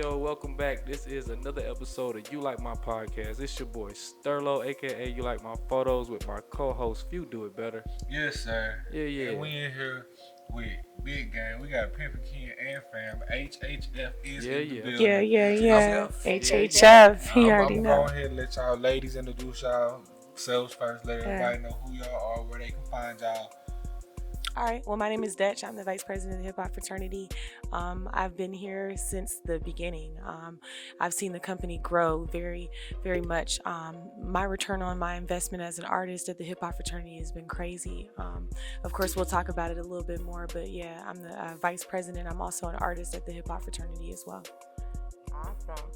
yo, welcome back. This is another episode of You Like My Podcast. It's your boy Sterlo, aka You Like My Photos, with my co-host Few Do It Better. Yes, sir. Yeah, yeah. And we in here with Big Game. We got Pimpin Ken and fam. HHF is Yeah, in the yeah. building. Yeah. HHF. HHF. You I'm already going to know. go ahead and let y'all ladies introduce y'all selves first. Let Yeah. everybody know who y'all are, where they can find y'all. All right. Well, my name is Dutch. I'm the vice president of the Hip Hop Fraternity. I've been here since the beginning. I've seen the company grow very, very much. My return on my investment as an artist at the Hip Hop Fraternity has been crazy. Of course, we'll talk about it a little bit more. But yeah, I'm the vice president. I'm also an artist at the Hip Hop Fraternity as well. Awesome.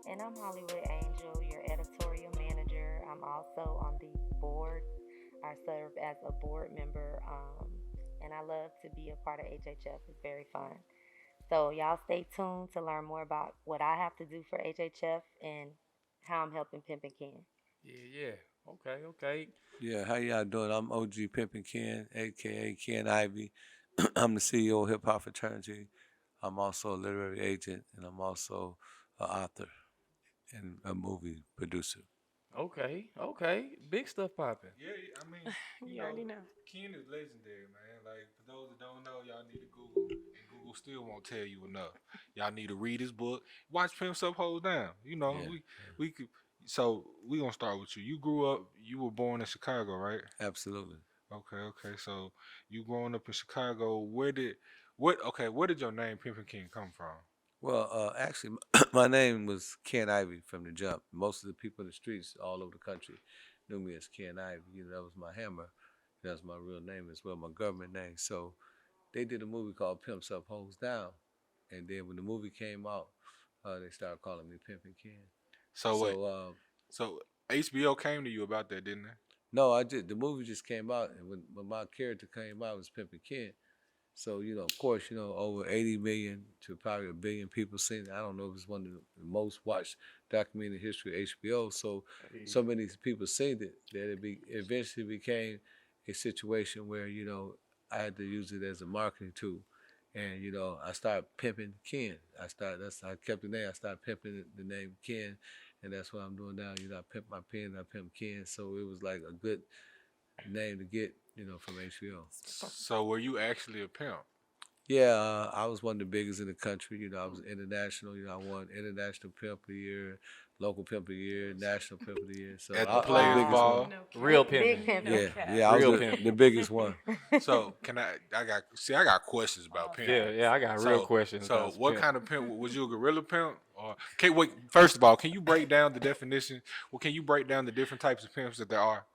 And I'm Hollywood Angel, your editorial manager. I'm also on the board. I serve as a board member, and I love to be a part of HHF. It's very fun. So y'all stay tuned to learn more about what I have to do for HHF and how I'm helping Pimpin Ken. Yeah. Okay. Yeah, how y'all doing? I'm OG Pimpin Ken, aka Ken Ivy. I'm the CEO of Hip Hop Fraternity. I'm also a literary agent, and I'm also an author and a movie producer. Okay. Big stuff popping. Yeah, I mean, You already know. Ken is legendary, man. Like, for those that don't know, y'all need to Google. And Google still won't tell you enough. Y'all need to read his book. Watch Pimps Up, Hoes Down. You know, Yeah. we could. So we gonna start with you. You grew up. You were born in Chicago, right? Absolutely. Okay. So you growing up in Chicago, where did your name Pimpin King come from? Well, actually, my name was Ken Ivy from the jump. Most of the people in the streets all over the country knew me as Ken Ivy. You know, that was my hammer. That's my real name as well, my government name. So they did a movie called Pimps Up, Hoes Down. And then when the movie came out, they started calling me Pimpin' Ken. So wait, so HBO came to you about that, didn't they? No, I did. The movie just came out, and when my character came out, it was Pimpin' Ken. So of course, over 80 million to probably a billion people seen it. I don't know if it's one of the most watched documentary in the history of HBO. So many people seen it that eventually became a situation where I had to use it as a marketing tool. And I started pimping Ken. I kept the name. I started pimping the name Ken, and that's what I'm doing now. I pimp my pen, I pimp Ken. So it was like a good name to get, from HBO. So were you actually a pimp? Yeah, I was one of the biggest in the country. I was international. I won international pimp of the year, local pimp of the year, national pimp of the year. So At the I Players was the biggest Ball. one. Real Big pimping. Pimpin. Yeah, I was Real the pimp. biggest one. So I got questions about pimp. Yeah, I got real questions. So about what pimp. kind of pimp was you? A gorilla pimp? Or wait? First of all, can you break down the definition? Well, can you break down the different types of pimps that there are?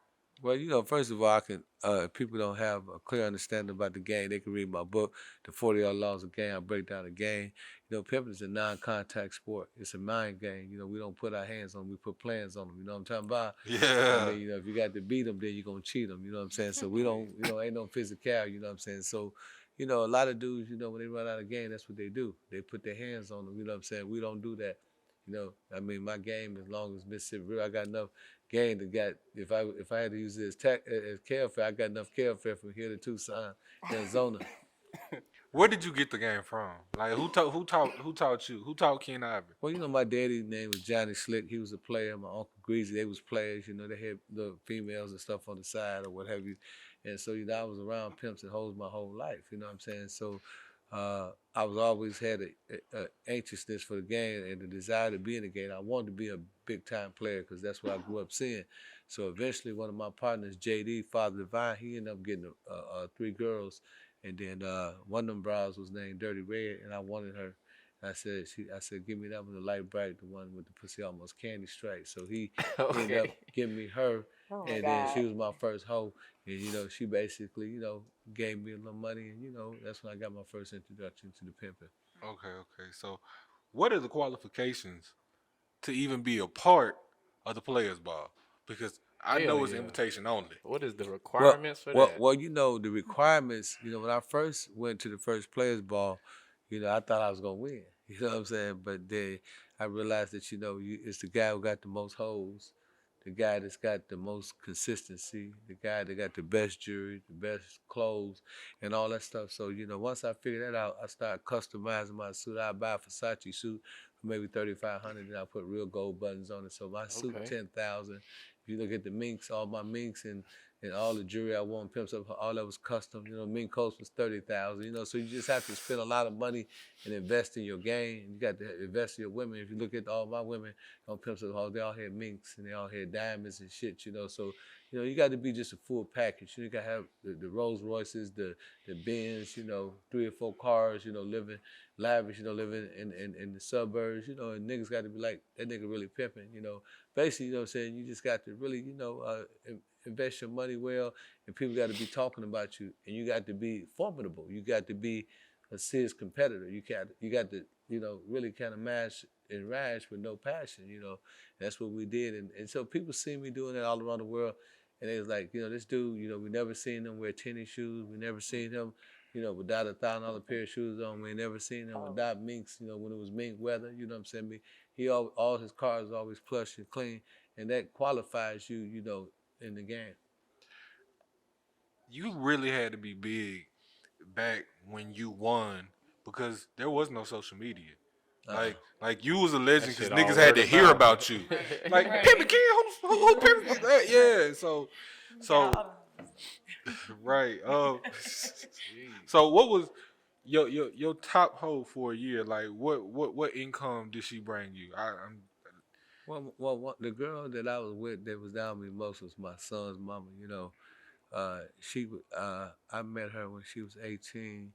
Well, first of all, I can. If people don't have a clear understanding about the game, they can read my book, The 40 Laws of Game. I break down the game. Pimping is a non-contact sport. It's a mind game. We don't put our hands on them. We put plans on them. You know what I'm talking about? Yeah. I mean, if you got to beat them, then you're going to cheat them. You know what I'm saying? So we don't, ain't no physicality. You know what I'm saying? So, a lot of dudes, when they run out of game, that's what they do. They put their hands on them. You know what I'm saying? We don't do that. I mean, my game, as long as Mississippi River, I got enough game to get. If I had to use it as carefare, I got enough carefare from here to Tucson, Arizona. Where did you get the game from? Like who taught you? Who taught Ken Ivory? Well, my daddy's name was Johnny Slick. He was a player. My uncle Greasy, they was players. They had the females and stuff on the side or what have you. And so, I was around pimps and hoes my whole life. You know what I'm saying? So, I was always had a anxiousness for the game and the desire to be in the game. I wanted to be a big time player because that's what I grew up seeing. So eventually, one of my partners, JD, Father Divine, he ended up getting 3 girls, and then one of them bras was named Dirty Red, and I wanted her. I said, give me that one, the light bright, the one with the pussy almost candy striped. So he ended up giving me her, Oh my and God. then she was my first hoe. And, she basically, gave me a little money. And, that's when I got my first introduction to the pimping. Okay. So, what are the qualifications to even be a part of the Players Ball? Because I know it's invitation only. What is the requirements for that? Well, the requirements, when I first went to the first Players Ball, I thought I was going to win. You know what I'm saying? But then I realized that, it's the guy who got the most hoes, the guy that's got the most consistency, the guy that got the best jewelry, the best clothes, and all that stuff. So, once I figured that out, I started customizing my suit. I buy a Versace suit for maybe 3,500. Then I put real gold buttons on it. So my suit Okay. 10,000. If you look at the minks, all my minks and all the jewelry I wore, Pimps Up, all that was custom. You know, mink coats was 30,000. You know, so you just have to spend a lot of money and invest in your game. You got to invest in your women. If you look at all my women on Pimps Up, they all had minks and they all had diamonds and shit. You know, so you got to be just a full package. You got to have the Rolls Royces, the Benz. 3 or 4 cars. Living lavish. Living in the suburbs. And niggas got to be like that nigga really pimping. Basically, what I'm saying, you just got to really, invest your money well, and people got to be talking about you, and you got to be formidable. You got to be a serious competitor. You got to, really kind of mash and rash with no passion. That's what we did, and so people see me doing that all around the world, and they was like, this dude, we never seen him wear tennis shoes. We never seen him, without $1,000 pair of shoes on. We never seen him without minks, when it was mink weather. You know what I'm saying? He all his cars always plush and clean, and that qualifies you, in the game. You really had to be big back when you won because there was no social media. Like you was a legend because niggas had to hear about you. Like Pimpin Ken, who Pimpin Ken? Yeah. So right. So what was your top hoe for a year? Like what income did she bring you? Well, the girl that I was with that was down with me most was my son's mama. I met her when she was 18.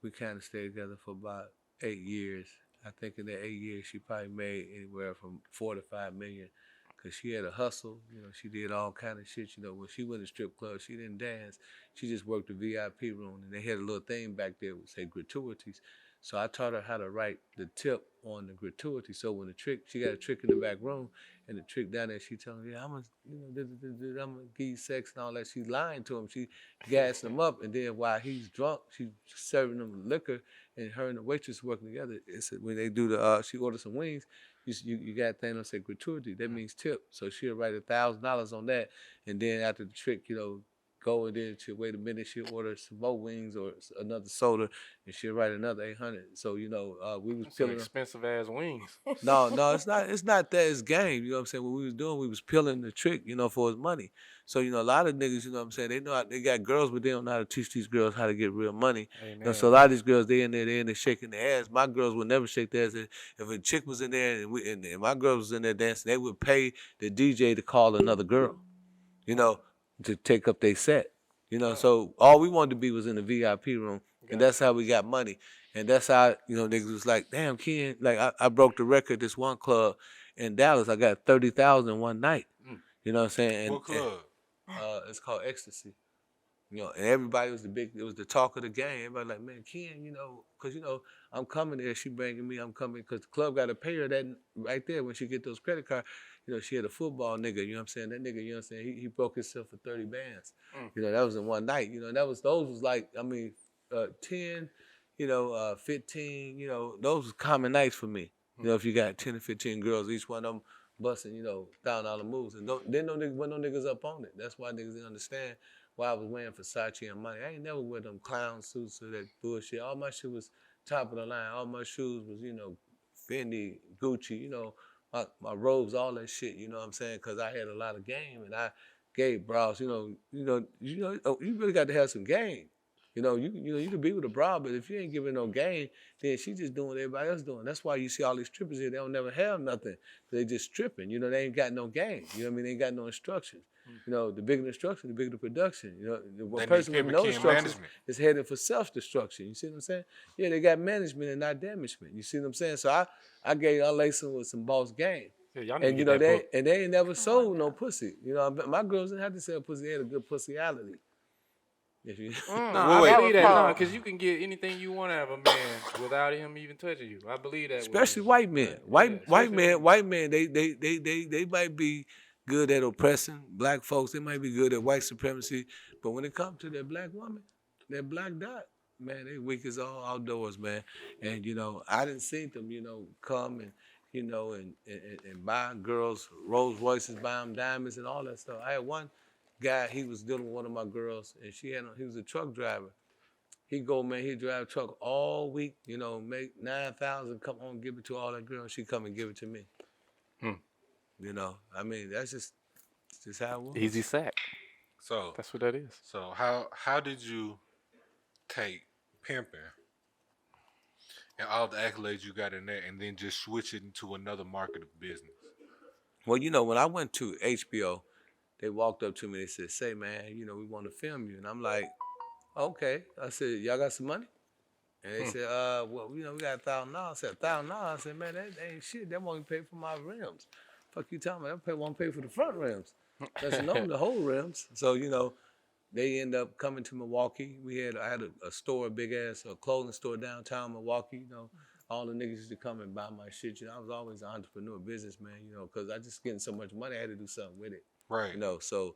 We kind of stayed together for about 8 years. I think in that 8 years, she probably made anywhere from 4 to 5 million, because she had a hustle. She did all kind of shit. When she went to strip clubs, she didn't dance. She just worked the VIP room, and they had a little thing back there that would say gratuities. So I taught her how to write the tip on the gratuity. So when she got a trick in the back room, and the trick down there, she telling me, I'm gonna give you sex and all that. She's lying to him. She gassing him up, and then while he's drunk, she's serving him liquor, and her and the waitress working together. It's when they do she orders some wings. You got a thing that say gratuity. That means tip. So she'll write $1,000 on that, and then after the trick, go, and then she'll wait a minute. She'll order some more wings or another soda, and she'll write another 800. So we was Some peeling expensive ass wings. No, it's not. It's not that. It's game. You know what I'm saying? What we was doing, we was peeling the trick, for his money. So a lot of niggas, what I'm saying, they know they got girls, but they don't know how to teach these girls how to get real money. So a lot of these girls, they in there shaking their ass. My girls would never shake their ass. If a chick was in there and my girls was in there dancing, they would pay the DJ to call another girl, to take up their set. So all we wanted to be was in the VIP room, and that's how we got money. And that's how, niggas was like, damn, Ken, like I broke the record this one club in Dallas. I got 30,000 one night. You know what I'm saying? What club? It's called Ecstasy. And everybody it was the talk of the game. Everybody like, man, Ken, because, I'm coming there. She bringing me, I'm coming, because the club got to pay her that right there when she get those credit cards. She had a football nigga, you know what I'm saying? That nigga, you know what I'm saying? He broke himself for 30 bands. That was in one night. Those was like, 10, 15, those was common nights for me. If you got 10 or 15 girls, each one of them busting, $1,000 moves. And then no niggas up on it. That's why niggas didn't understand why I was wearing Versace and money. I ain't never wear them clown suits or that bullshit. All my shit was top of the line. All my shoes was, Fendi, Gucci, my robes, all that shit, you know what I'm saying? Because I had a lot of game, and I gave bras, you really got to have some game. You can be with a bra, but if you ain't giving no game, then she just doing what everybody else doing. That's why you see all these strippers here, they don't never have nothing. They just stripping, they ain't got no game. You know what I mean? They ain't got no instructions. The bigger the instruction, the bigger the production. The person with no instructions is headed for self-destruction. You see what I'm saying? Yeah, they got management and not damagement. You see what I'm saying? So I laced them with some boss game. Yeah, and they ain't never sold no pussy. My girls didn't have to sell pussy. They had a good pussyality. I believe that, because you can get anything you want out of a man without him even touching you. I believe that. Especially white men. White men, they might be good at oppressing black folks. They might be good at white supremacy. But when it comes to that black woman, that black dot, man, they weak as all outdoors, man. And I didn't see them, come and and buy girls Rolls Royces, buy them diamonds and all that stuff. I had one guy, he was dealing with one of my girls, and he was a truck driver. He go, man, he drive a truck all week, you know, make 9,000, come home, give it to all that girl, she come and give it to me. You know, I mean, that's just how it was. Easy sack. So That's what that is. So how did you take pimping and all the accolades you got in there, and then just switch it into another market of business? Well, you know, when I went to HBO, they walked up to me and said, "Say, man, you know, we want to film you." And I'm like, "Okay." I said, "Y'all got some money?" And they said, well, you know, we got $1,000. I said, $1,000? I said, man, that ain't shit. That won't even pay for my rims. Fuck you telling me? That won't pay for the front rims. That's known the whole rims. So, you know, they end up coming to Milwaukee. I had a store, a big ass clothing store downtown Milwaukee. You know, all the niggas used to come and buy my shit. You know, I was always an entrepreneur, businessman. You know, because I just getting so much money, I had to do something with it. Right. You know, so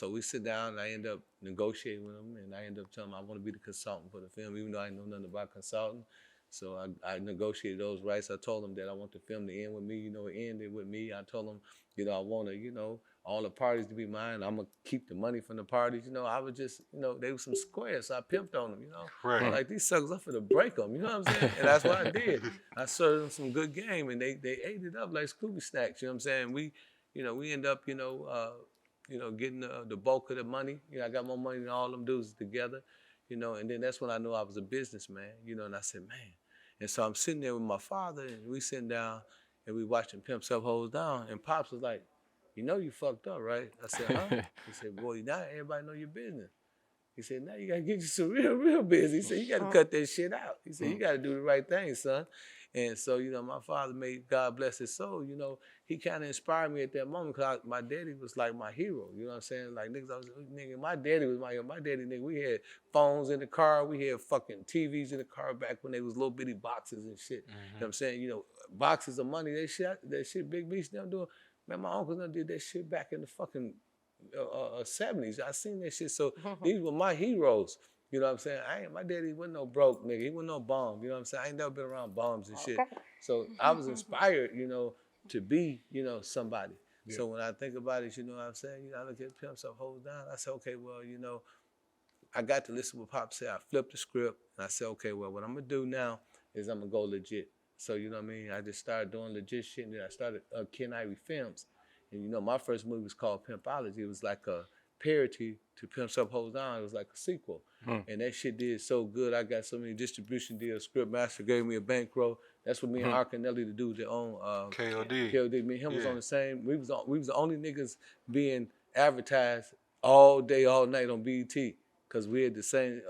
we sit down and I end up negotiating with them, and I end up telling them I want to be the consultant for the film, even though I know nothing about consulting. So I negotiated those rights. I told them that I want the film to end with me. You know, it ended with me. I told them, you know, I want to, you know, all the parties to be mine. I'm going to keep the money from the parties. You know, I was just, you know, they were some squares, so I pimped on them, you know. Right. Like, these suckers, I'm finna break them, you know what I'm saying? And that's what I did. I served them some good game, and they ate it up like Scooby Snacks, you know what I'm saying? We end up, you know, getting the bulk of the money. You know, I got more money than all them dudes together, you know, and then that's when I knew I was a businessman, you know, and I said, man. And so I'm sitting there with my father, and we sitting down, and we watching Pimp Self Hoes Down, and Pops was like, you know you fucked up, right? I said, huh? He said, boy, now everybody know your business. He said, now you got to get you some real business. He said, you got to cut that shit out. He said, you got to do the right thing, son. And so, you know, my father made, God bless his soul, you know, he kind of inspired me at that moment because my daddy was like my hero. You know what I'm saying? Like, nigga, my daddy was my daddy, nigga. We had phones in the car. We had fucking TVs in the car back when they was little bitty boxes and shit. You know what I'm saying? You know, boxes of money, that shit Big Beast them doing. Man, my uncles done did that shit back in the fucking 70s. I seen that shit. So these were my heroes. You know what I'm saying? My daddy wasn't no broke nigga. He wasn't no bum. You know what I'm saying? I ain't never been around bums and shit. So I was inspired, you know, to be, you know, somebody. Yeah. So when I think about it, you know what I'm saying? You know, I look at Pimp Self Hoes Down. I said, okay, well, you know, I got to listen to what Pop said. I flipped the script, and I said, okay, well, what I'm going to do now is I'm going to go legit. So, you know what I mean? I just started doing legit shit, and then I started Ken Ivy Films. And, you know, my first movie was called Pimpology. It was like a parody to Pimp Self Hoes Down. It was like a sequel. And that shit did so good. I got so many distribution deals. Script Master gave me a bankroll. That's what me and Arcanelli, the dude that own KOD. Me and him was on the same. We was the only niggas being advertised all day, all night on BET because we had the same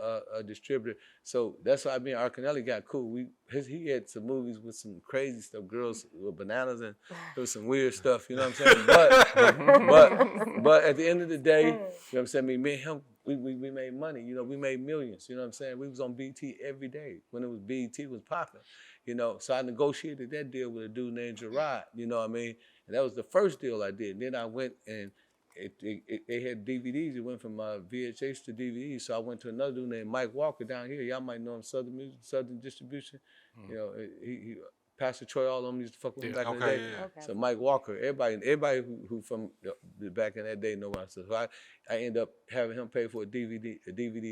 distributor. So that's why me and Arcanelli got cool. He had some movies with some crazy stuff, girls with bananas, and there was some weird stuff. You know what I'm saying? But at the end of the day, you know what I'm saying? Me and him. We made money, you know, we made millions, you know what I'm saying? We was on BT every day when it was BT was popping, you know. So I negotiated that deal with a dude named Gerard, you know what I mean? And that was the first deal I did. And then I went and they had DVDs. It went from VHS to DVDs. So I went to another dude named Mike Walker down here. Y'all might know him, Southern Distribution. You know, he Pastor Troy, all of them used to fuck with him back in the day. Yeah. Okay. So Mike Walker, everybody who from back in that day know what I said. So I ended up having him pay for a DVD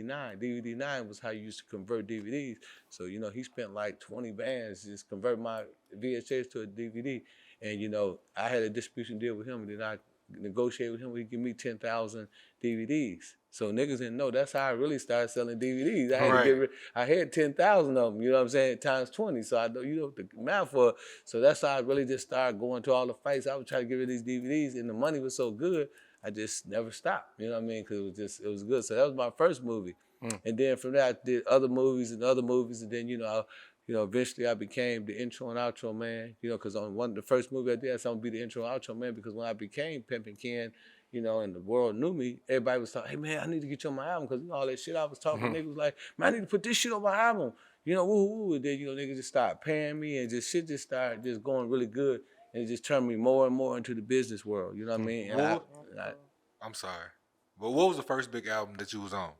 9. DVD 9 was how you used to convert DVDs. So, you know, he spent like 20 bands just convert my VHS to a DVD. And, you know, I had a distribution deal with him, and then I negotiated with him. He'd give me 10,000 DVDs. So niggas didn't know. That's how I really started selling DVDs. I had 10,000 of them, you know what I'm saying, times 20. So I know, you know, the math for it. So that's how I really just started going to all the fights. I would try to get rid of these DVDs, and the money was so good, I just never stopped. You know what I mean? Because it was good. So that was my first movie. And then from that, I did other movies, and then, you know, eventually I became the intro and outro man, you know, because on the first movie I did, I said I'm going to be the intro and outro man, because when I became Pimpin Ken, you know, and the world knew me, everybody was talking, hey, man, I need to get you on my album, because, you know, all that shit I was talking, niggas was like, man, I need to put this shit on my album. You know, woo. And then, you know, niggas just started paying me, and shit just started just going really good, and it just turned me more and more into the business world, you know what I mean? And I'm sorry, but what was the first big album that you was on?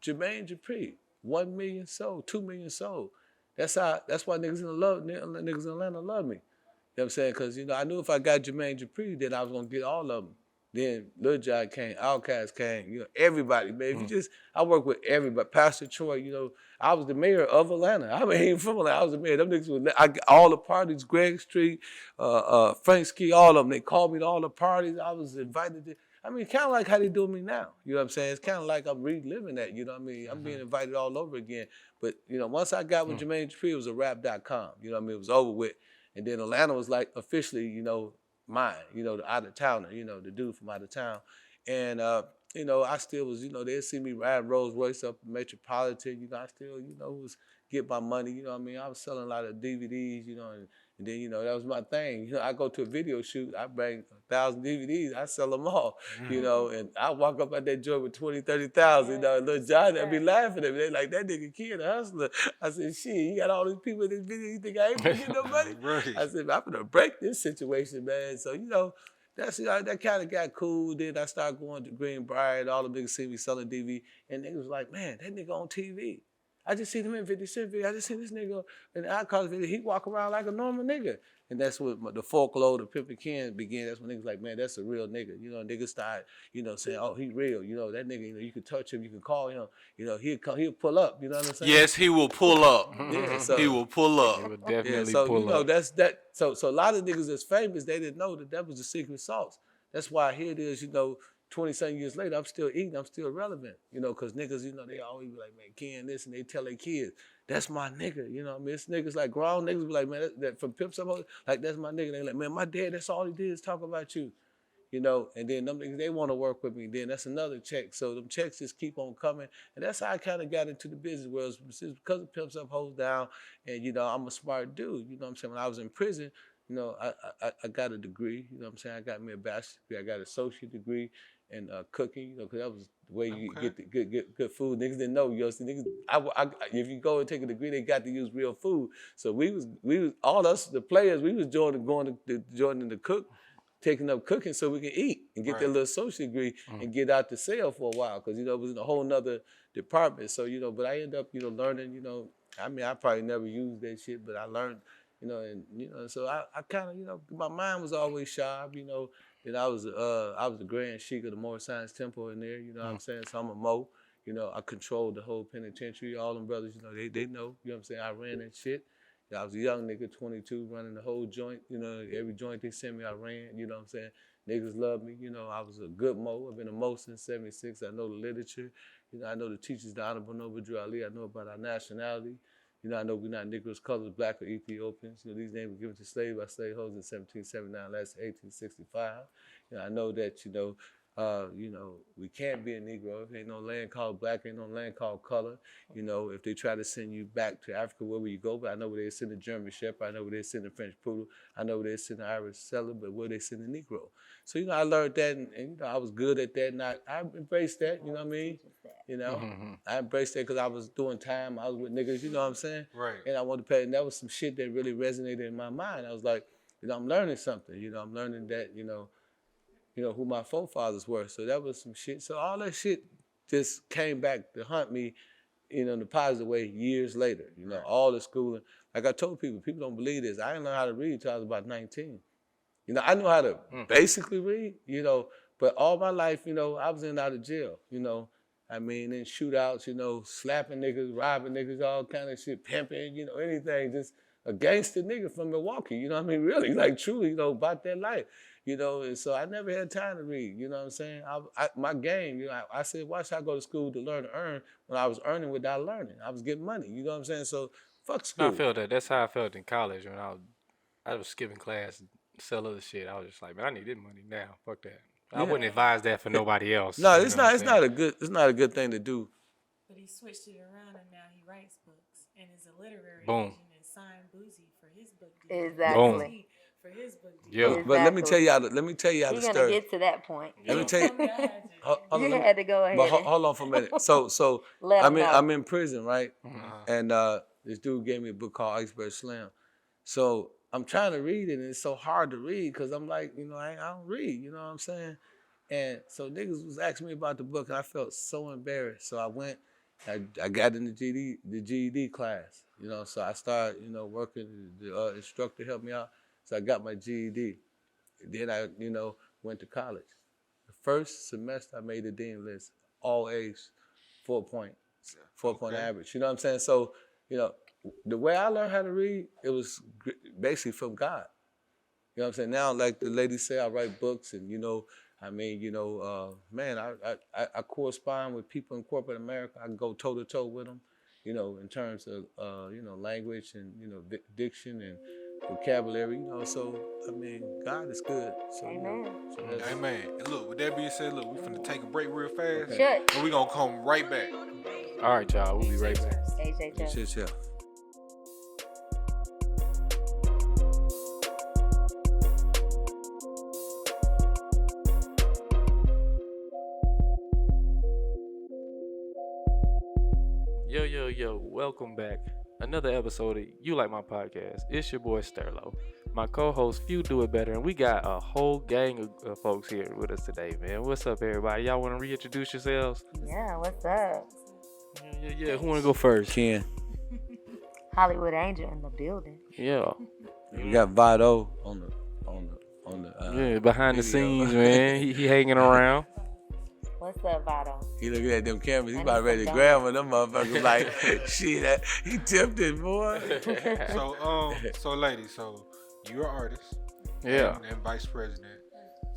Jermaine Dupri, 1 million sold, 2 million sold. That's why niggas in Atlanta love me. You know what I'm saying? Because, you know, I knew if I got Jermaine Dupri, then I was going to get all of them. Then Lil Jon came, Outkast came, you know, everybody, man. If you Mm. just, I work with everybody. Pastor Troy, you know, I was the mayor of Atlanta. I mean, even from Atlanta, I was the mayor. Them niggas was, all the parties, Greg Street, Frank Ski, all of them. They called me to all the parties. I was invited to. I mean, kind of like how they do me now. You know what I'm saying? It's kind of like I'm reliving that. You know what I mean? I'm being invited all over again. But, you know, once I got with Jermaine Dupri, it was a rap.com. You know what I mean? It was over with. And then Atlanta was like officially, you know, mine, you know, the out of towner, you know, the dude from out of town. And, you know, I still was, you know, they'd see me ride Rolls Royce up Metropolitan, you know, I still, you know, was get my money, you know what I mean? I was selling a lot of DVDs, you know, and then, you know, that was my thing. You know, I go to a video shoot, I bring 1,000 DVDs, I sell them all, you know, and I walk up at that joint with 20, 30,000, you know, and Lil Jon, I'd be laughing at me. They like, that nigga Kid, a hustler. I said, shit, you got all these people in this video, you think I ain't gonna get no money? Right. I said, I'm gonna break this situation, man. So, you know, that's, you know, that kind of got cool. Then I started going to Greenbrier, all the niggas see me selling DV, and niggas was like, man, that nigga on TV. I just seen him in 50 Cent video. I just seen this nigga in the Outcast video. He walk around like a normal nigga. And that's what the folklore, the Pimpin Ken began. That's when niggas like, man, that's a real nigga. You know, niggas start, you know, saying, oh, he real. You know, that nigga, you know, you can touch him, you can call him. You know, he'll pull up. You know what I'm saying? Yes, he will pull up. Yeah, so He will pull It up. would yeah, definitely so pull you know up. that's that. So a lot of niggas that's famous, they didn't know that was the secret sauce. That's why here it is. You know, 20-something years later, I'm still eating. I'm still relevant. You know, because niggas, you know, they always be like, man, Ken this, and they tell their kids, that's my nigga. You know, what I mean, it's niggas like grown niggas be like, man, that from Pimp Some Hoes, like that's my nigga. They like, man, my dad, that's all he did is talk about you. You know, and then them niggas, they want to work with me. Then that's another check. So them checks just keep on coming. And that's how I kind of got into the business world. It's because of Pimps Up, Hoes Down. And, you know, I'm a smart dude. You know what I'm saying? When I was in prison, you know, I got a degree. You know what I'm saying? I got me a bachelor's degree. I got an associate degree in cooking, you know, because that was the way you get the good food. Niggas didn't know. You know, see, niggas, if you go and take a degree, they got to use real food. So we was all us, the players, we was going to joining the cook, taking up cooking so we can eat and get that little associate degree and get out to sell for a while, because, you know, it was in a whole nother department. So, you know, but I ended up, you know, learning, you know, I mean, I probably never used that shit, but I learned, you know, and, you know, so I kind of, you know, my mind was always sharp, you know, and I was the Grand Sheik of the Moore Science Temple in there, you know what I'm saying? So I'm a Mo, you know, I controlled the whole penitentiary. All them brothers, you know, they know, you know what I'm saying? I ran that shit. I was a young nigga, 22, running the whole joint. You know, every joint they sent me, I ran. You know what I'm saying? Niggas love me. You know, I was a good Mo. I've been a Mo since 76. I know the literature. You know, I know the teachers, the Honorable Noble Drew Ali. I know about our nationality. You know, I know we're not Negroes, colors, black, or Ethiopians. You know, these names were given to slaves by slave holders in 1779, last 1865. You know, I know that, you know, we can't be a Negro. If ain't no land called black, ain't no land called color. You know, if they try to send you back to Africa, where will you go? But I know where they send the German Shepherd. I know where they send the French Poodle. I know where they send the Irish Setter, but where they send the Negro. So, you know, I learned that, and you know, I was good at that, and I embraced that, you know what I mean? You know, I embraced that because I was doing time. I was with niggas, you know what I'm saying? Right. And I wanted to pay, and that was some shit that really resonated in my mind. I was like, you know, I'm learning something. You know, I'm learning that, you know, who my forefathers were. So that was some shit. So all that shit just came back to haunt me, you know, in a positive way years later. You know, all the schooling. Like I told people don't believe this. I didn't learn how to read until I was about 19. You know, I knew how to basically read, you know, but all my life, you know, I was in and out of jail, you know. I mean, in shootouts, you know, slapping niggas, robbing niggas, all kind of shit, pimping, you know, anything, just a gangster nigga from Milwaukee, you know what I mean? Really, like truly, you know, about that life, you know, and so I never had time to read, you know what I'm saying? My game, you know, I said, why should I go to school to learn to earn when I was earning without learning? I was getting money, you know what I'm saying? So fuck No, I school. feel that. That's how I felt in college when I was skipping class, sell other shit. I was just like, man, I need this money now. Fuck that. I wouldn't advise that for nobody else. No, you it's know what I'm not. It's saying? not a good thing to do. But he switched it around and now he writes books and is a literary Boom. agent and signed Boozy for his book deal. Exactly. Boozy for his book deal. Yeah. But let me tell Exactly. you how the You're gonna story. get to that point. Let me tell you. Told me I had to. Hold on, You had to go ahead. But and hold on for a minute. So let 'em know. I'm in prison, right? Uh-huh. And this dude gave me a book called Iceberg Slim. So I'm trying to read it, and it's so hard to read because I'm like, you know, I don't read. You know what I'm saying? And so niggas was asking me about the book, and I felt so embarrassed. So I went. I got in the GED class. You know, so I started, you know, working. The instructor helped me out. So I got my GED. Then I, you know, went to college. first semester I made the dean list, all A's, 4-point average. You know what I'm saying? So, you know, the way I learned how to read, it was basically from God. You know what I'm saying? Now, like the lady said, I write books, and man, I correspond with people in corporate America. I can go toe to toe with them, you know, in terms of language and diction and vocabulary. You know, so I mean, God is good. So, Amen. Amen. And look, with that being said, look, we finna take a break real fast, Shut. and we gonna come right back. All right, y'all. We'll be right back. HHF. Yeah. Yo, welcome back. Another episode of You Like My Podcast. It's your boy Sterlo. My co-host Few Do It Better, and we got a whole gang of folks here with us today, man. What's up, everybody? Y'all want to reintroduce yourselves? Yeah, what's up? Yeah. Who want to go first? Ken. Hollywood Angel in the building. Yeah. We got Vado on the behind the video. scenes, man. He hanging around. What's up, Vado? He looking at them cameras. He I about need ready to some grab one. Them motherfuckers like, shit, he tempted, boy. So ladies, so you're an artist, Yeah. and vice president.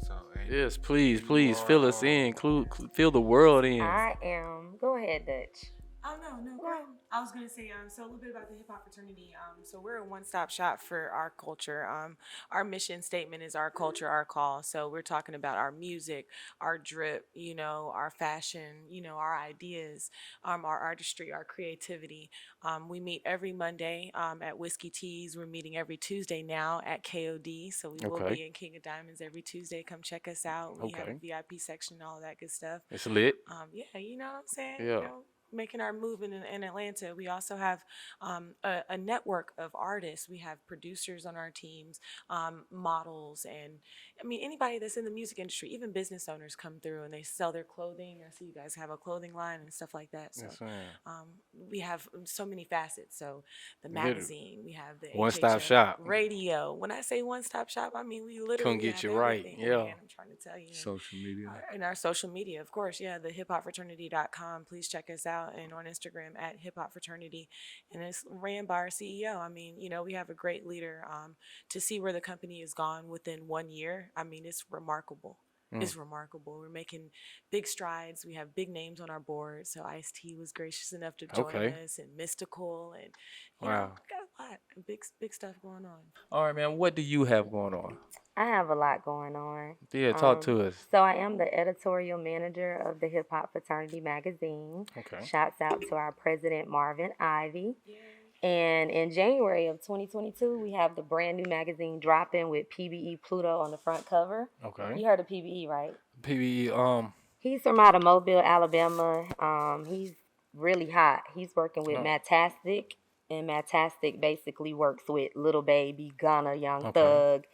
So Yes, please you fill are, us in. Fill the world in. I am. Go ahead, Dutch. Oh, no, go ahead. I was going to say, so a little bit about the hip hop fraternity. So we're a one-stop shop for our culture. Our mission statement is our culture, our call. So we're talking about our music, our drip, our fashion, our ideas, our artistry, our creativity. We meet every Monday at Whiskey Teas. We're meeting every Tuesday now at KOD. So we will be in King of Diamonds every Tuesday. Come check us out. We have a VIP section, all that good stuff. It's lit. Yeah, you know what I'm saying? Yeah. Making our move in Atlanta. We also have a network of artists. We have producers on our teams, models, and I mean anybody that's in the music industry. Even business owners come through and they sell their clothing. I see you guys have a clothing line and stuff like that. So we have so many facets. So the magazine, we have the one-stop HHF shop radio. When I say one-stop shop, I mean we literally come get have you right. everything. Yeah, Man, I'm trying to tell you. Social media. And our social media, of course, yeah, the hiphopfraternity.com. Please check us out, and on Instagram at hiphopfraternity. And it's ran by our CEO. I mean, we have a great leader. To see where the company has gone within 1 year, I mean, it's remarkable. It's remarkable. We're making big strides. We have big names on our board. So Ice-T was gracious enough to join us, and Mystical, and we got a lot of big stuff going on. All right, man. What do you have going on? I have a lot going on. Yeah, talk to us. So I am the editorial manager of the Hip Hop Fraternity magazine. Okay. Shouts out to our president, Marvin Ivy. Yeah. And in January of 2022, we have the brand new magazine dropping with PBE Pluto on the front cover. Okay. You heard of PBE, right? PBE, He's from out of Mobile, Alabama. He's really hot. He's working with Matastic, and Matastic basically works with Lil Baby, Gunna, Young Thug,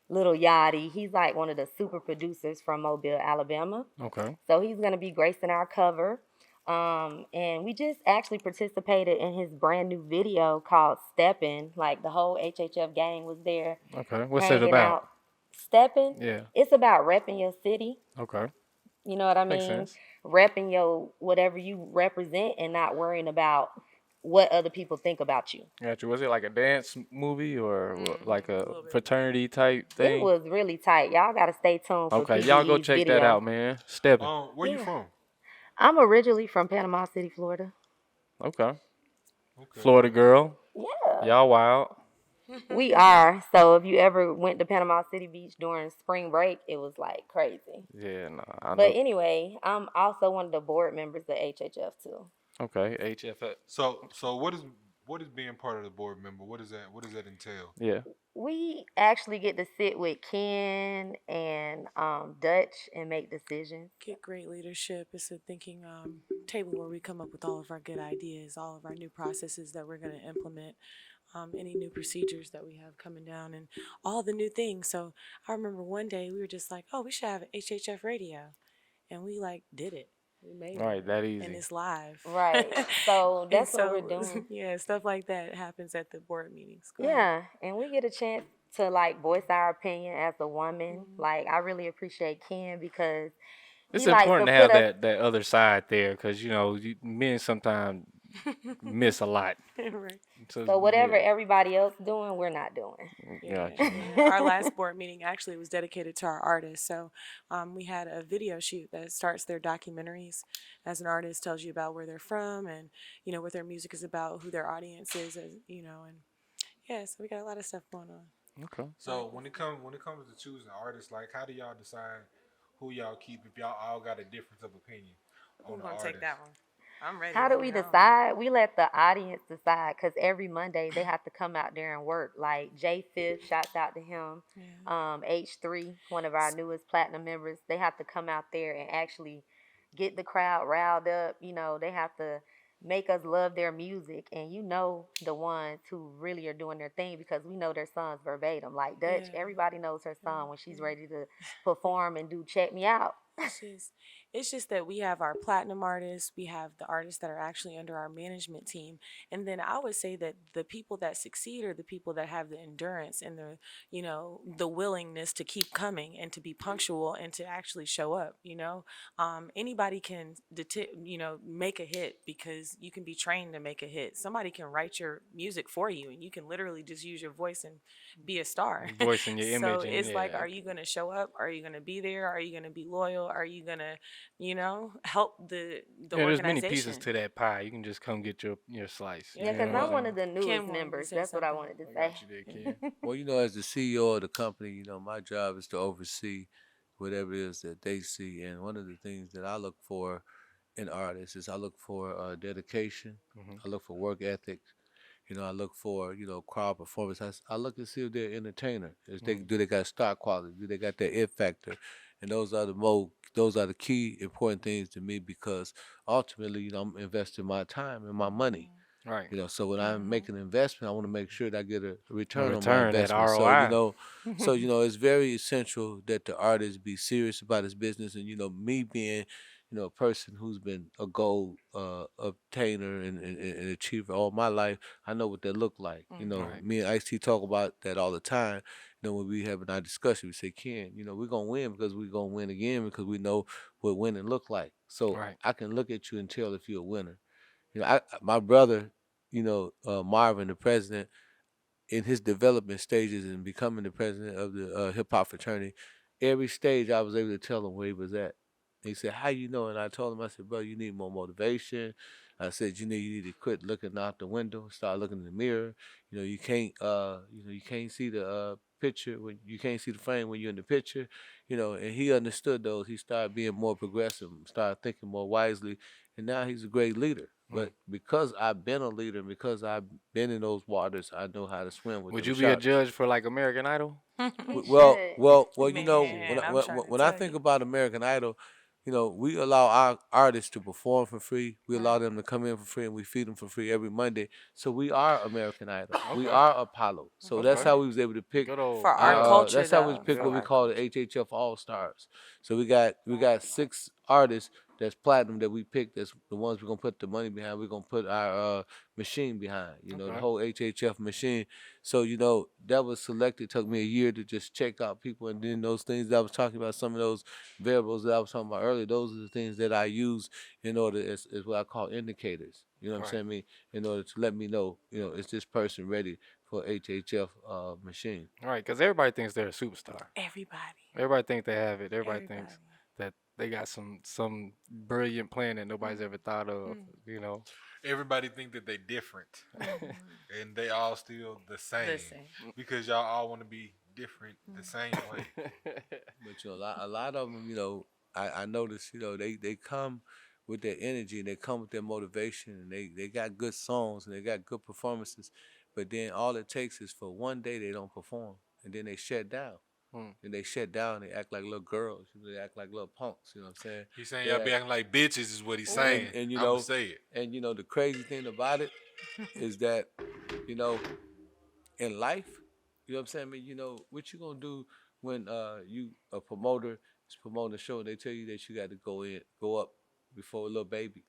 Lil Yachty. He's like one of the super producers from Mobile, Alabama. Okay. So he's going to be gracing our cover. And we just actually participated in his brand new video called Steppin'. Like the whole HHF gang was there. Okay. What's it about? Steppin'? Yeah. It's about repping your city. Okay. You know what I mean? Makes sense. Repping your whatever you represent and not worrying about what other people think about you. Gotcha. Was it like a dance movie or like a fraternity type thing? It was really tight. Y'all got to stay tuned for Okay, y'all go PBE's check video. that out, man. Steppin'. Where you from? I'm originally from Panama City, Florida. Okay. Florida girl. Yeah. Y'all wild. We are. So if you ever went to Panama City Beach during spring break, it was like crazy. Yeah, nah. But anyway, I'm also one of the board members of HHF too. Okay, HFF. So what is being part of the board member? What does that entail? Yeah. We actually get to sit with Ken and Dutch and make decisions. Get great leadership. It's a thinking table where we come up with all of our good ideas, all of our new processes that we're going to implement, any new procedures that we have coming down, and all the new things. So I remember one day we were just like, oh, we should have HHF radio. And we did it. We made it. That easy. And it's live. Right. So that's what we're doing. Yeah, stuff like that happens at the board meetings. Yeah, and we get a chance to like voice our opinion as a woman. Like I really appreciate Ken because It's he likes important to to put have us. that other side there because men sometimes miss a lot. Right. So So whatever yeah, everybody else doing, we're not doing. Yeah, gotcha. yeah. Our last board meeting actually was dedicated to our artists. So we had a video shoot that starts their documentaries as an artist, tells you about where they're from and, what their music is about, who their audience is, and yeah, so we got a lot of stuff going on. Okay. So when it comes to choosing artists, like how do y'all decide who y'all keep if y'all all got a difference of opinion on Who's the going to take artist? that one? I'm ready. How do we decide? We let the audience decide because every Monday they have to come out there and work. Like J Fifth, shouts out to him. Yeah. H3, one of our newest platinum members, they have to come out there and actually get the crowd riled up. They have to make us love their music, and the ones who really are doing their thing because we know their songs verbatim. Like Dutch, Yeah. everybody knows her song when she's Mhm. ready to perform and do "Check Me Out." It's just that we have our platinum artists, we have the artists that are actually under our management team, and then I would say that the people that succeed are the people that have the endurance and the willingness to keep coming and to be punctual and to actually show up. Anybody can make a hit because you can be trained to make a hit. Somebody can write your music for you, and you can literally just use your voice and be a star. Voicing your So image and it's like, yeah. are you going to show up? Are you going to be there? Are you going to be loyal? Are you going to, help the There's many organization? pieces to that pie. You can just come get your slice. Yeah, You because know what I'm one of I'm the newest Ken wanted to members. say That's what I something. wanted to saying? I say. got you there, Ken. Well, as the CEO of the company, my job is to oversee whatever it is that they see. And one of the things that I look for in artists is I look for dedication, Mhm. I look for work ethic, I look for crowd performance. I look to see if they're an entertainer. Do they got star quality? Do they got that it factor? And those are the key important things to me because ultimately, I'm investing my time and my money. Right. So when I make an investment, I want to make sure that I get a A return on my return, that investment. ROI. It's very essential that the artist be serious about his business, and me being, a person who's been a goal obtainer and achiever all my life, I know what that look like. Right. Me and Ice T talk about that all the time. When we having our discussion, we say, Ken, we're gonna win because we're gonna win again because we know what winning look like. So Right. I can look at you and tell if you're a winner. My brother, Marvin, the president, in his development stages and becoming the president of the hip hop fraternity, every stage I was able to tell him where he was at. He said, "How you know?" And I told him, I said, "Bro, you need more motivation." I said, you need to quit looking out the window and start looking in the mirror. You can't see the picture when you can't see the frame when you're in the picture. And he understood those. He started being more progressive, started thinking more wisely, and now he's a great leader. But because I've been a leader, and because I've been in those waters, I know how to swim with Would them you be a sharks. judge for like American Idol? He Well, should. well, well. Man, I'm trying to When I tell think you. about American Idol, we allow our artists to perform for free. We allow Right. them to come in for free, and we feed them for free every Monday. So we are American Idol. We Okay. are Apollo. So that's Okay. how we was able to pick. Good old For our culture, That's how we though. pick For what we our call the culture. HHF All Stars. So we got 6 artists that's platinum that we picked. That's the ones we're gonna put the money behind. We're gonna put our machine behind. The Okay. whole HHF machine. So that was selected. Took me a year to just check out people, and then those things that I was talking about, some of those variables that I was talking about earlier, those are the things that I use in order as what I call indicators. You know what I'm Right. saying? In order to let me know, is this person ready for HHF machine? Right. Because everybody thinks they're a superstar. Everybody. Everybody thinks they have it. Everybody Everybody. thinks that they got some brilliant plan that nobody's ever thought of. You know. Everybody think that they different, and they all still the same Listen. because y'all all want to be different the same way. But a lot of them, I notice, they come with their energy and they come with their motivation and they got good songs and they got good performances, but then all it takes is for one day they don't perform and then they shut down. And they shut down. They act like little girls. They act like little punks. You know what I'm saying? He's saying They y'all be act- acting like bitches is what he's saying. and I'm gonna say it. the crazy thing about it is that you know in life, what I'm saying? I mean, what you gonna do when you a promoter is promoting a show and they tell you that you got to go up before a little baby.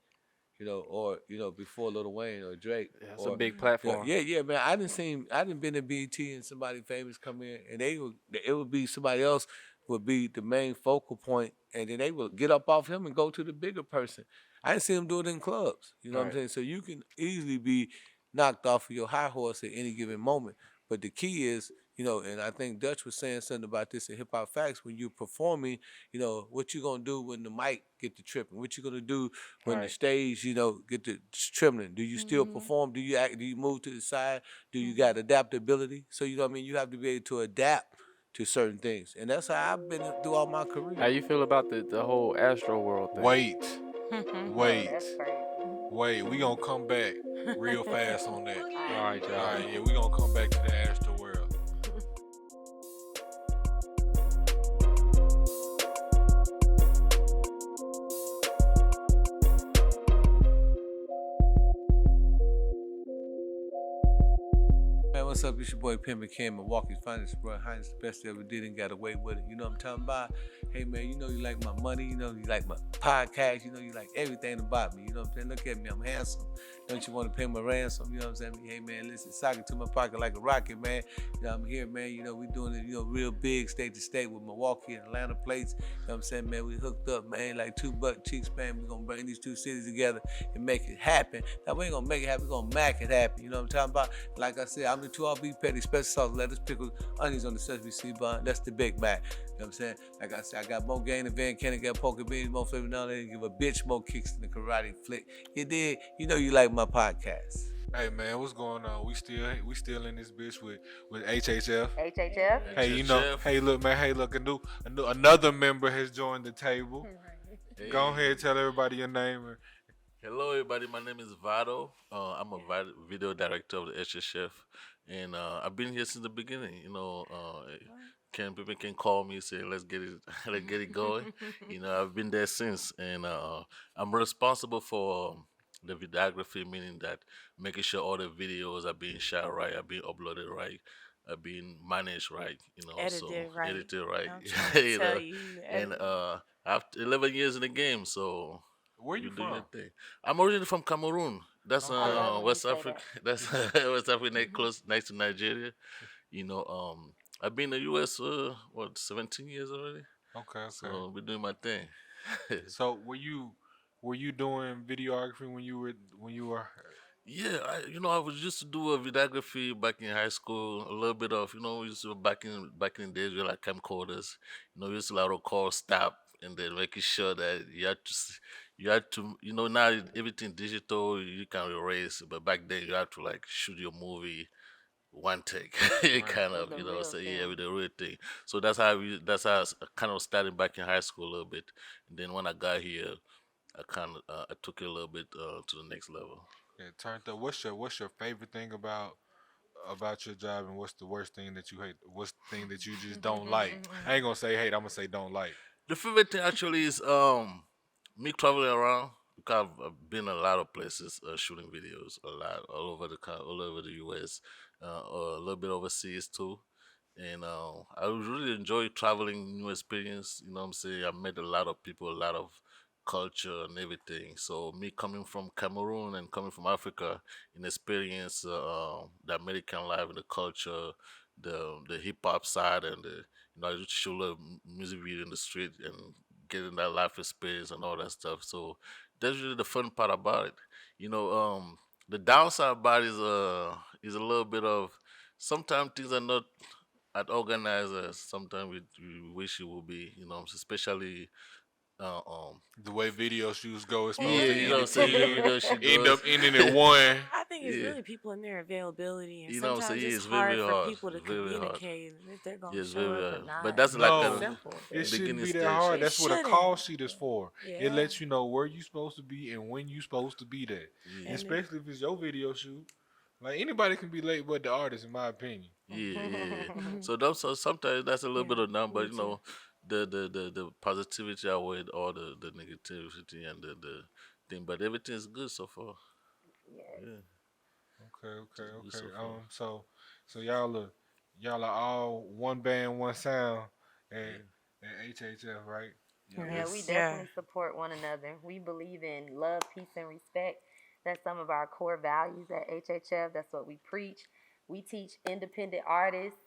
or before Lil Wayne or Drake, Yeah, it's a or big platform. yeah, man. I didn't been to BET and somebody famous come in, and it would be somebody else would be the main focal point, and then they would get up off him and go to the bigger person. I didn't see him do it in clubs. You know what I'm Right. saying? So you can easily be knocked off of your high horse at any given moment. But the key is, and I think Dutch was saying something about this in Hip Hop Facts. When you're performing, what you gonna do when the mic get to tripping? What you gonna do when the Right. stage, get to trembling? Do you still Mhm. perform? Do you act? Do you move to the side? Do you got Mhm. adaptability? So you know what I mean. You have to be able to adapt to certain things, and that's how I've been through all my How career. you feel about the whole Astro World thing? Wait, Oh, wait, that's crazy. wait. We gonna come back real fast on that. All right, All y'all. right, yeah, we gonna come back to the Astro World. Man, what's up? It's your boy Pimpin Ken, Milwaukee's finest, bro. Highness, the best they ever did and got away with it. You know what I'm talking about? Hey, man, you like my money. You like my podcast. You like everything about me. You know what I'm saying? Look at me, I'm handsome. Don't you want to pay my ransom? You know what I'm saying? Hey, man, listen, sock it to my pocket like a rocket, man. I'm here, man. We doing it, real big, state to state with Milwaukee and Atlanta plates. You know what I'm saying, man? We hooked up, man, like two buck cheeks, man. We're going to bring these two cities together and make it happen. Now, we ain't going to make it happen. We're going to make it happen. You know what I'm talking about? Like I said, I'm the 2 beef patty, special sauce, lettuce, pickles, onions on the sesame seed bun. That's the Big Mac. You know what I'm saying? Like I said, I got more game than Van Kenny, got poker beans, more flavor now than give a bitch more kicks than the karate flick. You did. You like my podcast. Hey man, what's going on? We still in this bitch with HHF. HHF? Hey, HHF. hey, look, man, hey, look, another member has joined the table. Hey. Go ahead, tell everybody your name. Hello, everybody. My name is Vado. I'm a video director of the HHF, and I've been here since the beginning. People can call me, say, "Let's get it, let's get it going." I've been there since, and I'm responsible for the videography, meaning that making sure all the videos are being shot right, are being uploaded right, are being managed right. So Edited right. edited right. I'm trying to you tell know, you. and after 11 years in the game, so Where you you do your from? thing. I'm originally from Cameroon. That's Okay. I love when you West say Africa. that. That's West Africa, close next to Nigeria. You know, I've been in the US 17 years already. Okay, okay. So we're doing my thing. So were you doing videography when you were Yeah, I was used to do a videography back in high school. A little bit of, we used to back in the days we had like camcorders. We used to like record stop and then making sure that you had to, now everything digital you can erase, but back then you had to like shoot your movie one take, right? kind With of, the real so yeah, film. with the real thing. So that's how I kind of started back in high school a little bit, and then when I got here, I took it a little bit to the next level. Yeah, turned up. What's your favorite thing about your job, and what's the worst thing that you hate? What's the thing that you just don't like? I ain't gonna say hate. I'm gonna say don't like. The favorite thing actually is me traveling around because I've been a lot of places shooting videos a lot all over the US, a little bit overseas too. And I really enjoy traveling, new experience. You know what I'm saying? I met a lot of people, a lot of culture and everything. So me coming from Cameroon and coming from Africa and experience the American life and the culture, the hip hop side and I just shoot a little music video in the street and getting that life experience and all that stuff. So that's really the fun part about it. You know, the downside about it is a little bit of sometimes things are not at organizers. Sometimes we wish it would be, especially The way video shoots go, it's yeah, supposed to you know end what I'm at saying. two, You know she end up goes. ending at one. I think it's Yeah, really people in their availability, and you know what I'm saying. sometimes Yeah, it's it's very, hard very for hard. people to It's very, very hard. communicate if they're Yeah, gonna it's show very, up very or hard. But not. that's like It's kind No, of simple. it shouldn't beginning be that stage. hard. It That's what a call shouldn't. sheet is for. It Yeah. lets you know where you're supposed to be and when you're supposed to be there. Yeah, And it, Especially if it's your video shoot. Like anybody can be late, but the artist, in my opinion. yeah, yeah. mhm. So sometimes that's a little Yeah, bit of number, me too. the positivity outweighed all the negativity and the thing. But everything is good so far. Yes. Yeah, Okay, okay, it's good okay. so far. So y'all are all one band, one sound at Yeah. at HHF, right? Yeah, we Yes. Yeah. definitely support one another. We believe in love, peace, and respect. That's some of our core values at HHF. That's what we preach. We teach independent artists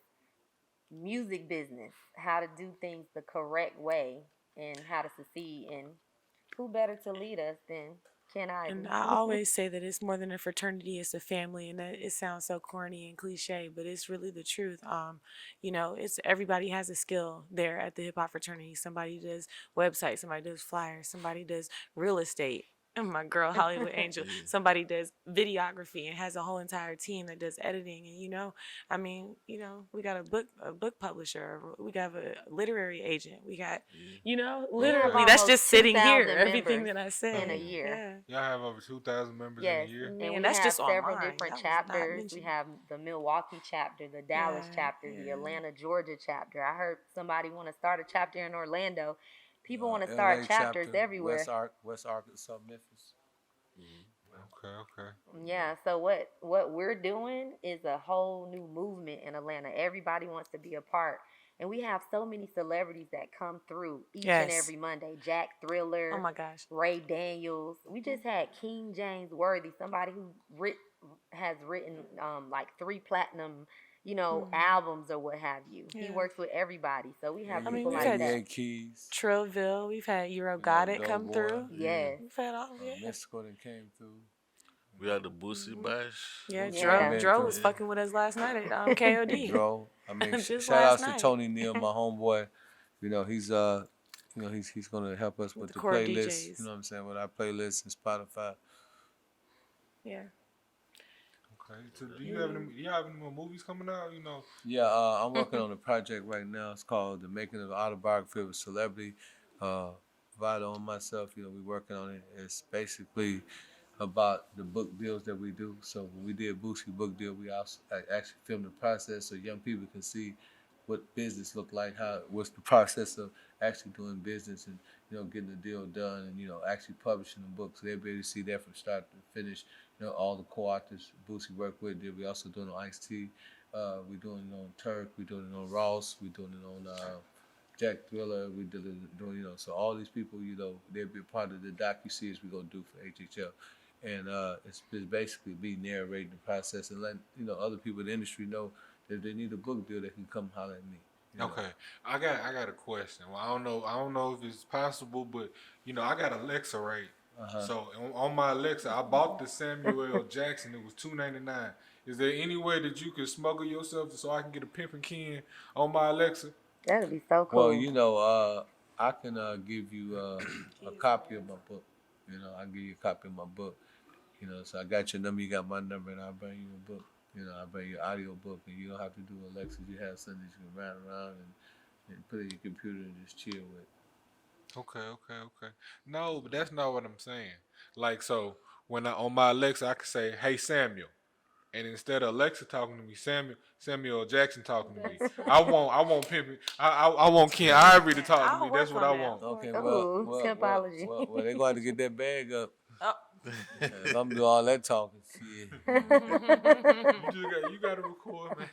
music business, how to do things the correct way and how to succeed. And who better to lead us than Ken And Ivy? I always say that it's more than a fraternity, it's a family, and that it sounds so corny and cliche, but it's really the truth. It's everybody has a skill there at the hip hop fraternity. Somebody does websites, somebody does flyers, somebody does real estate. And my girl Hollywood Angel, Yeah. somebody does videography and has a whole entire team that does editing. And we got a book publisher, we got a literary agent, we got Yeah. We have literally that's almost just sitting here. 2,000 Everything members that I in a said, year. yeah. Y'all have over 2,000 members in a Yes, year. and Man, we that's have just several online. different That was not chapters. We mentioned. have the Milwaukee chapter, the Dallas Yeah, chapter, the yeah. Atlanta, Georgia chapter. I heard somebody want to start a chapter in Orlando. People want to LA start chapters chapter, everywhere. West Arkansas, Memphis. Okay, okay. Yeah, so what we're doing is a whole new movement in Atlanta. Everybody wants to be a part. And we have so many celebrities that come through each and Yes. every Monday. Jack Thriller, Oh my gosh. Ray Daniels. We just had King James Worthy, somebody who has written like 3 platinum, albums or what have you. He Yeah. works with everybody. So we have I mean, people we've like had that. Keys. Trillville, we've had Euro We Got got It come Doughboy. through. Yes. We've had all Mystical that came through. We had the Boosie Bash. Yeah, Yeah. Dro was fucking with us last night at KOD. Dro. I mean, Just shout last outs to night. Tony Neal, my homeboy. He's gonna help us With with the the core playlist. DJs. You know what I'm saying? With our playlist and Spotify. Yeah. Okay. So do you have any more movies coming out? Yeah, I'm working on a project right now. It's called The Making of an Autobiography of a Celebrity. Vado and myself, we working on it. It's basically about the book deals that we do. So when we did Boosie book deal, we also actually filmed the process so young people can see what business look like, what's the process of actually doing business and getting the deal done and actually publishing the book. So they'll be able to see that from start to finish. All the co-authors Boosie worked with. We also doing it on Ice-T. We're doing it on Turk. We're doing it on Ross. We're doing it on Jack Thriller. We doing so all these people, they'll be a part of the docu-series we're gonna do for HHL. And it's basically me narrating the process and letting other people in the industry know that if they need a book deal, they can come holler at me. Okay, I got a question. Well, I don't know if it's possible, but I got Alexa, right? So on my Alexa, I bought the Samuel L. Jackson. It was $2.99. Is there any way that you could smuggle yourself so I can get a Pimpin Ken on my Alexa? That would be so cool. Well, I can give you a copy of my book. I'll give you a copy of my book. So I got your number, you got my number, and I'll bring you a book. I'll bring you an audio book, and you don't have to do Alexa. You have something that you can run around and put in your computer and just chill with. Okay. No, but that's not what I'm saying. Like, so when on my Alexa, I can say, "Hey Samuel," and instead of Alexa talking to me, Samuel Jackson talking to me. I want Pimpin. I want Ken Ivory to talk to I'll me. That's work what I on that. want. Okay, Ooh, Tempology. well, they're going to get that bag up. Oh. If I'm doing all that talking, shit. You got to record, man.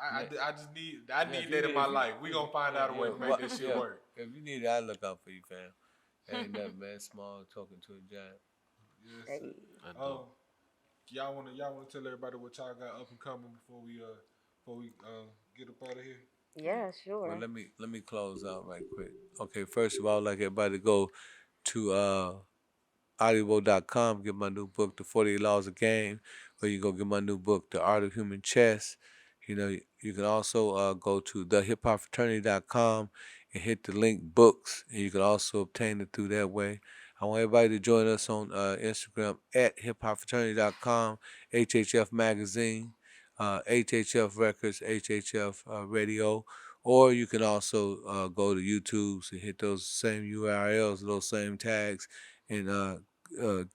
I just need that in my life. We gonna find out a way to make that shit work. If you need it, I'll look out for you, fam. Ain't nothing, man. Small talking to a giant. Yes. Y'all wanna tell everybody what y'all got up and coming before we get up out of here? Yeah, sure. Well, let me close out right quick. Okay, first of all, I'd like everybody to go to audible.com, get my new book, The 48 Laws of Game, or you go get my new book, The Art of Human Chess. You can also go to thehiphoffraternity.com and hit the link books, and you can also obtain it through that way. I want everybody to join us on Instagram at hiphoffraternity.com, HHF Magazine, HHF Records, HHF Radio, or you can also go to YouTube and hit those same URLs, those same tags, and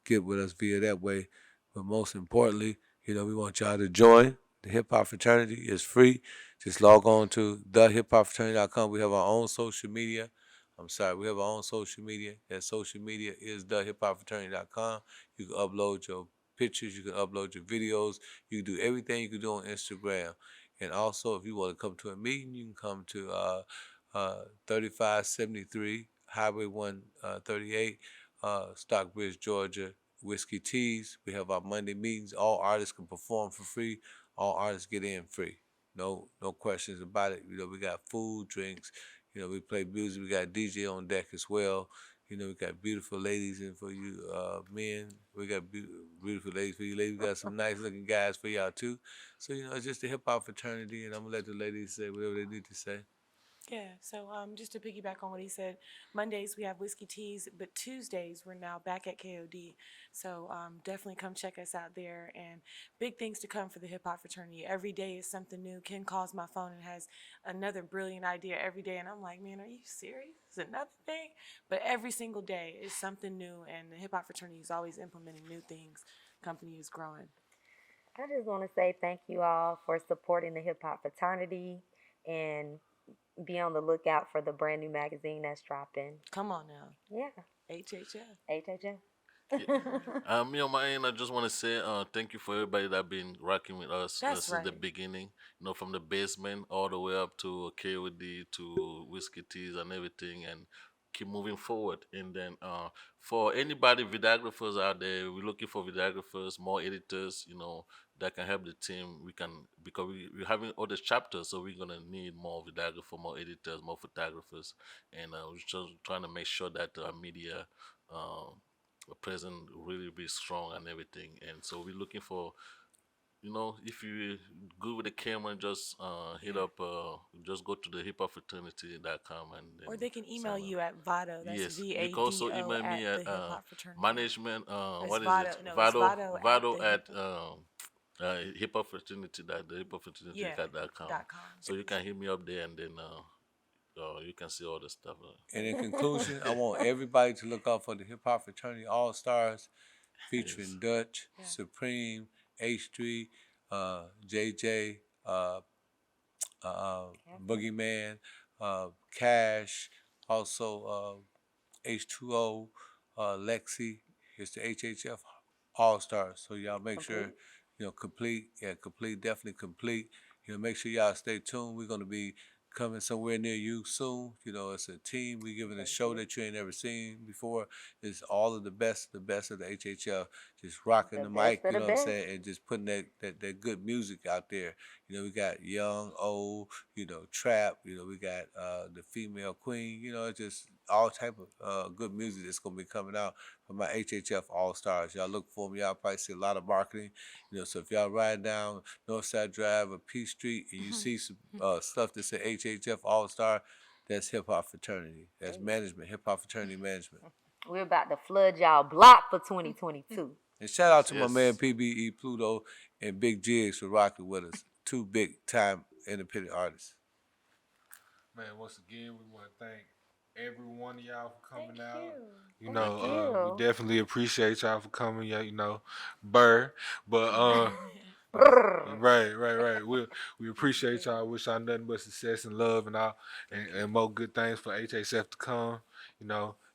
get with us via that way. But most importantly, we want y'all to join. The Hip Hop Fraternity is free. Just log on to thehiphoffraternity.com. We have our own social media. We have our own social media. That social media is thehiphoffraternity.com. You can upload your pictures. You can upload your videos. You can do everything you can do on Instagram. And also, if you want to come to a meeting, you can come to 3573 Highway 138, Stockbridge, Georgia. Whiskey Teas. We have our Monday meetings. All artists can perform for free. All artists get in free. No questions about it. We got food, drinks. We play music. We got DJ on deck as well. We got beautiful ladies in for you men. We got beautiful ladies for you ladies. We got some nice looking guys for y'all too. So, it's just a hip hop fraternity, and I'm going to let the ladies say whatever they need to say. Yeah, so just to piggyback on what he said, Mondays we have Whiskey Teas, but Tuesdays we're now back at KOD. So definitely come check us out there, and big things to come for the hip hop fraternity. Every day is something new. Ken calls my phone and has another brilliant idea every day, and I'm like, man, are you serious? Is it another thing? But every single day is something new, and the hip hop fraternity is always implementing new things. Company is growing. I just want to say thank you all for supporting the hip hop fraternity, and be on the lookout for the brand new magazine that's dropping. Come on now. Yeah. HHF. Me on my end, I just want to say thank you for everybody that been rocking with us That's since the right. beginning. From the basement all the way up to KOD to Whiskey Teas and everything, and keep moving forward. And then for anybody videographers out there, we're looking for videographers, more editors, that can help the team. We can, because we're having other chapters, so we're gonna need more videographers, more editors, more photographers, and we're just trying to make sure that our media present really be strong and everything. And so we're looking for, if you're good with the camera, just hit up, just go to the hiphopfraternity.com and then Or they can email sign up. you at Vado. That's Yes, VADO you can also email at me the at Hip Hop Fraternity. management. It's What is Vado. it? No, it's Vado, Vado Vado at at hiphopfraternity.com. .com. So So you can hit me up there, and then you can see all the stuff. And in conclusion, I want everybody to look out for the Hip Hop Fraternity All Stars, featuring Dutch, Yeah. Supreme, H3, JJ, Boogeyman, Cash, also H2O, Lexi. It's the HHF All Stars. So y'all make sure, complete. Yeah, complete, definitely complete. Make sure y'all stay tuned. We're going to be coming somewhere near you soon. It's a team. We're giving a show that you ain't ever seen before. It's all of the best of the HHF, just rocking the mic, best of the what I'm best. saying, and just putting that good music out there. We got young, old, trap, we got the female queen, it's just all type of good music that's gonna be coming out from my HHF All Stars. Y'all look for me. Y'all probably see a lot of marketing. So if y'all ride down Northside Drive or P Street and you see some stuff that say HHF All Star, that's Hip Hop Fraternity. That's management, Hip Hop Fraternity management. We're about to flood y'all block for 2022. And shout out to my Yes. man PBE Pluto and Big Jigs for rocking with us. Two big time independent artists. Man, once again, we want to thank every one of y'all for coming Thank out. you. Thank you. We definitely appreciate y'all for coming. Yeah, Burr, but Brrr. right. We appreciate y'all. Wish y'all nothing but success and love and all, and more good things for HHF to come.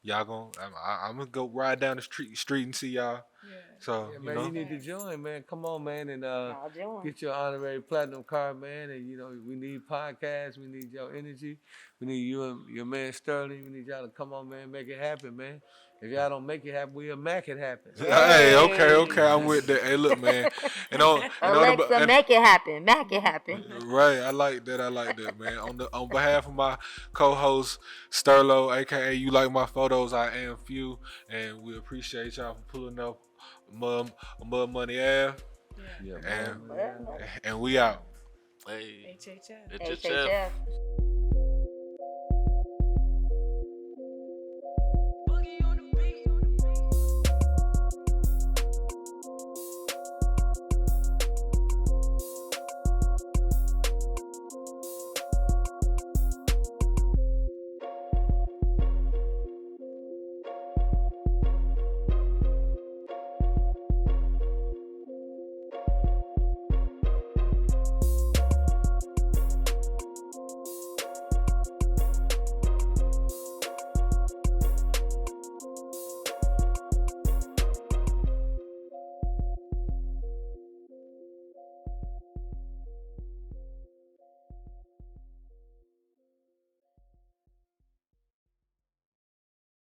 Y'all I'm gonna go ride down the street and see y'all. Yeah. So Yeah, man, you need to join, man. Come on, man, and Y'all join. get your honorary platinum card, man. And we need podcasts. We need your energy. We need you and your man Sterling. We need y'all to come on, man. Make it happen, man. If y'all don't make it happen, we'll make it happen. Hey, okay, I'm with that. Hey, look, man, Alexa, make it happen. Make it happen. Right, I like that, man. On behalf of my co-host Sterlo, aka You Like My Photos, I am Few, and we appreciate y'all for pulling up Mud Money Ave, Yeah, and man. and we out. Hey, HHF. HHF. HHF.